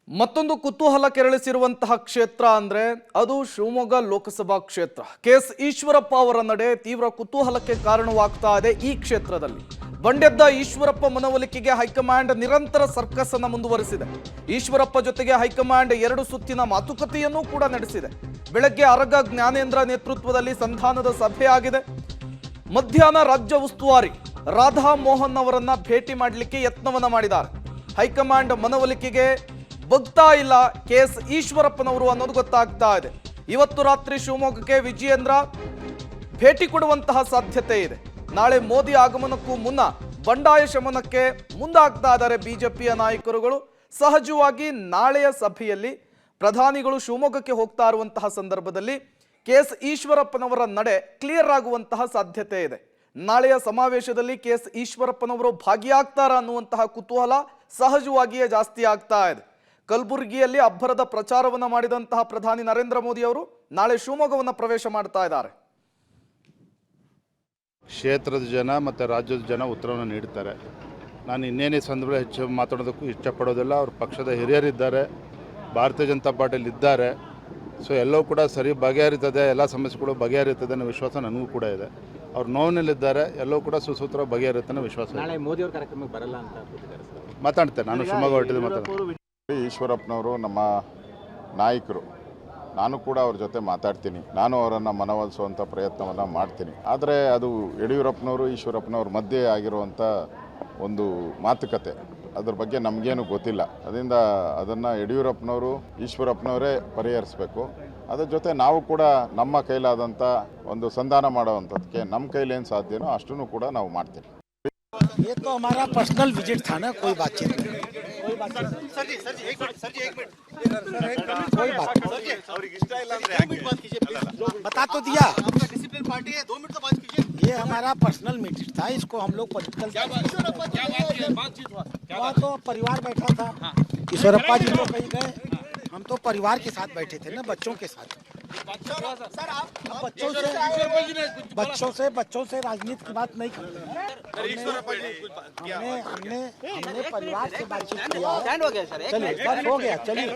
ಮತ್ತೊಂದು ಕುತೂಹಲ ಕೆರಳಿಸಿರುವಂತಹ ಕ್ಷೇತ್ರ ಅಂದ್ರೆ ಅದು ಶಿವಮೊಗ್ಗ ಲೋಕಸಭಾ ಕ್ಷೇತ್ರ. ಕೆಎಸ್ ಈಶ್ವರಪ್ಪ ಅವರ ನಡೆ ತೀವ್ರ ಕುತೂಹಲಕ್ಕೆ ಕಾರಣವಾಗ್ತಾ ಇದೆ. ಈ ಕ್ಷೇತ್ರದಲ್ಲಿ ಬಂಡೆದ್ದ ಈಶ್ವರಪ್ಪ ಮನವೊಲಿಕೆಗೆ ಹೈಕಮಾಂಡ್ ನಿರಂತರ ಸರ್ಕಸ್ ಅನ್ನು ಮುಂದುವರಿಸಿದೆ. ಈಶ್ವರಪ್ಪ ಜೊತೆಗೆ ಹೈಕಮಾಂಡ್ 2 ಸುತ್ತಿನ ಮಾತುಕತೆಯನ್ನು ಕೂಡ ನಡೆಸಿದೆ. ಬೆಳಗ್ಗೆ ಅರಗ ಜ್ಞಾನೇಂದ್ರ ನೇತೃತ್ವದಲ್ಲಿ ಸಂಧಾನದ ಸಭೆ ಆಗಿದೆ. ಮಧ್ಯಾಹ್ನ ರಾಜ್ಯ ಉಸ್ತುವಾರಿ ರಾಧಾ ಮೋಹನ್ ಅವರನ್ನ ಭೇಟಿ ಮಾಡಲಿಕ್ಕೆ ಯತ್ನವನ್ನ ಮಾಡಿದ್ದಾರೆ. ಹೈಕಮಾಂಡ್ ಮನವೊಲಿಕೆಗೆ ಬಗ್ತಾ ಇಲ್ಲ ಕೆಎಸ್ ಈಶ್ವರಪ್ಪನವರು ಅನ್ನೋದು ಗೊತ್ತಾಗ್ತಾ ಇದೆ. ಇವತ್ತು ರಾತ್ರಿ ಶಿವಮೊಗ್ಗಕ್ಕೆ ವಿಜಯೇಂದ್ರ ಭೇಟಿ ಕೊಡುವಂತಹ ಸಾಧ್ಯತೆ ಇದೆ. ನಾಳೆ ಮೋದಿ ಆಗಮನಕ್ಕೂ ಮುನ್ನ ಬಂಡಾಯ ಶಮನಕ್ಕೆ ಮುಂದಾಗ್ತಾ ಇದ್ದಾರೆ ಬಿಜೆಪಿಯ ನಾಯಕರುಗಳು. ಸಹಜವಾಗಿ ನಾಳೆಯ ಸಭೆಯಲ್ಲಿ ಪ್ರಧಾನಿಗಳು ಶಿವಮೊಗ್ಗಕ್ಕೆ ಹೋಗ್ತಾ ಇರುವಂತಹ ಸಂದರ್ಭದಲ್ಲಿ ಕೆಎಸ್ ಈಶ್ವರಪ್ಪನವರ ನಡೆ ಕ್ಲಿಯರ್ ಆಗುವಂತಹ ಸಾಧ್ಯತೆ ಇದೆ. ನಾಳೆಯ ಸಮಾವೇಶದಲ್ಲಿ ಕೆಎಸ್ ಈಶ್ವರಪ್ಪನವರು ಭಾಗಿಯಾಗ್ತಾರ ಅನ್ನುವಂತಹ ಕುತೂಹಲ ಸಹಜವಾಗಿಯೇ ಜಾಸ್ತಿ ಆಗ್ತಾ ಇದೆ. ಕಲಬುರಗಿಯಲ್ಲಿ ಅಬ್ಬರದ ಪ್ರಚಾರವನ್ನು ಮಾಡಿದಂತಹ ಪ್ರಧಾನಿ ನರೇಂದ್ರ ಮೋದಿ ಅವರು ನಾಳೆ ಶಿವಮೊಗ್ಗವನ್ನು ಪ್ರವೇಶ ಮಾಡ್ತಾ ಇದ್ದಾರೆ. ಕ್ಷೇತ್ರದ ಜನ ಮತ್ತು ರಾಜ್ಯದ ಜನ ಉತ್ತರವನ್ನು ನೀಡ್ತಾರೆ. ನಾನು ಇನ್ನೇನೇ ಸಂದರ್ಭ ಹೆಚ್ಚು ಮಾತಾಡೋದಕ್ಕೂ ಇಷ್ಟಪಡೋದಿಲ್ಲ. ಅವ್ರ ಪಕ್ಷದ ಹಿರಿಯರಿದ್ದಾರೆ, ಭಾರತೀಯ ಜನತಾ ಪಾರ್ಟಿಯಲ್ಲಿ ಇದ್ದಾರೆ. ಸೊ ಎಲ್ಲವೂ ಕೂಡ ಸರಿ ಬಗೆಹರಿತದೆ, ಎಲ್ಲ ಸಮಸ್ಯೆಗಳು ಬಗೆಹರಿತದೆ ಅನ್ನೋ ವಿಶ್ವಾಸ ನನಗೂ ಕೂಡ ಇದೆ. ಅವ್ರು ನೋವಿನಲ್ಲಿದ್ದಾರೆ, ಎಲ್ಲವೂ ಕೂಡ ಸುಸೂತ್ರ ಬಗೆಹರಿಯುತ್ತೆ ಅನ್ನೋ ವಿಶ್ವಾಸ. ನಾಳೆ ಮೋದಿ ಅವ್ರ ಕಾರ್ಯಕ್ರಮಕ್ಕೆ ಬರಲ್ಲ ಅಂತ ಮಾತಾಡ್ತೇನೆ. ನಾನು ಶಿವಮೊಗ್ಗ ಹೊರಟಿದ್ದೆ ಮಾತಾಡ್ತೀನಿ. ಈಶ್ವರಪ್ಪನವರು ನಮ್ಮ ನಾಯಕರು, ನಾನು ಕೂಡ ಅವ್ರ ಜೊತೆ ಮಾತಾಡ್ತೀನಿ. ನಾನು ಅವರನ್ನು ಮನವೊಲಿಸುವಂಥ ಪ್ರಯತ್ನವನ್ನು ಮಾಡ್ತೀನಿ. ಆದರೆ ಅದು ಯಡಿಯೂರಪ್ಪನವರು ಈಶ್ವರಪ್ಪನವ್ರ ಮಧ್ಯೆ ಆಗಿರುವಂಥ ಒಂದು ಮಾತುಕತೆ, ಅದ್ರ ಬಗ್ಗೆ ನಮಗೇನು ಗೊತ್ತಿಲ್ಲ. ಅದರಿಂದ ಅದನ್ನು ಯಡಿಯೂರಪ್ಪನವರು ಈಶ್ವರಪ್ಪನವರೇ ಪರಿಹರಿಸಬೇಕು. ಅದ್ರ ಜೊತೆ ನಾವು ಕೂಡ ನಮ್ಮ ಕೈಲಾದಂಥ ಒಂದು ಸಂಧಾನ ಮಾಡೋವಂಥದ್ದಕ್ಕೆ ನಮ್ಮ ಕೈಲೇನು ಸಾಧ್ಯನೋ ಅಷ್ಟನ್ನು ಕೂಡ ನಾವು ಮಾಡ್ತೀವಿ. ये तो हमारा पर्सनल विजिट था ना, कोई बातचीत नहीं। कोई बात बता तो दिया। डिसिप्लिन पार्टी है, 2 मिनट तो बात कीजिए। ये हमारा पर्सनल मीटिंग था, इसको हम लोग पॉलिटिकल तो परिवार बैठा था। ईश्वरप्पा जी तो कहीं गए, हम तो परिवार के साथ बैठे थे ना, बच्चों के साथ। बच्चों से राजनीति की बात नहीं करते हैं। हमने परिवार से बातचीत किया। चलिए बस हो गया, चलिए।